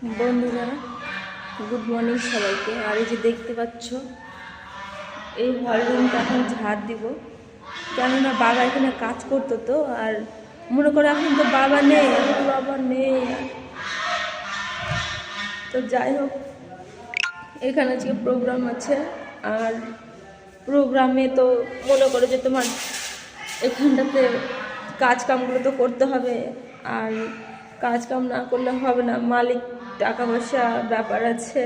বন্ধুরা, good morning সবাইকে। আর এই যে দেখতে পাচ্ছ, এই হল রুমটা এখন ঝাড় দিব, কেননা বাবা এখানে কাজ করতো। তো আর মনে করো এখন তো বাবা নেই, তো যাই হোক, এখানে আজকে প্রোগ্রাম আছে। আর প্রোগ্রামে তো মনে করো যে তোমার এখানটাতে কাজ কামগুলো তো করতে হবে, আর কাজ কাম না করলে হবে না। মালিক টাকা পয়সা ব্যাপার আছে।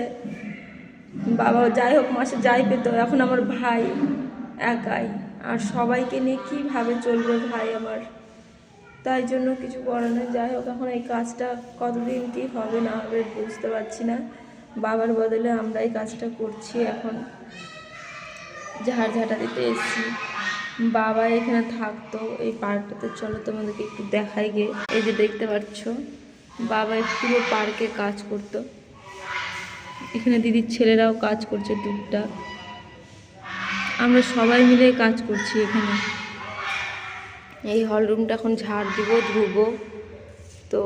বাবা যাই হোক মাসে যাই পেতো, এখন আমার ভাই একাই, আর সবাইকে নিয়ে কীভাবে চলবে ভাই আমার, তাই জন্য কিছু করার নেই। যাই হোক, এখন এই কাজটা কতদিন কি হবে না হবে বুঝতে পারছি না। বাবার বদলে আমরা এই কাজটা করছি। এখন ঝাড় দিতে এসেছি। বাবা এখানে থাকতো এই পার্কটাতে, চলো তোমাদেরকে একটু দেখাই গে। এই যে দেখতে পাচ্ছ, বাবা পুরো পার্কে কাজ করতো। এখানে দিদির ছেলেরাও কাজ করছে টুকটাক, আমরা সবাই মিলে কাজ করছি এখানে। এই হল রুমটা এখন ঝাড় দিব, ধুবো। তো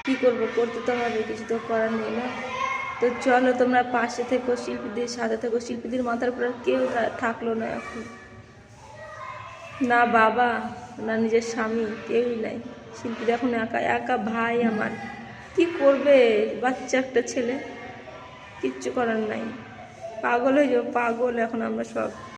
কি করব, করতে তো হবে, কিছু তো করার নেই না। তো চলো তোমরা পাশে থেকো, শিল্পীদের সাথে থেকো। শিল্পীদের মাথার উপর কেউ থাকলো না এখন, না বাবা না নিজের স্বামী, কেউই নাই। শিল্পীদের এখন একা একা। ভাই আমার কি করবে, বাচ্চা একটা ছেলে, কিচ্ছু করার নাই। পাগল হয়ে যাবো, পাগল এখন আমরা সব।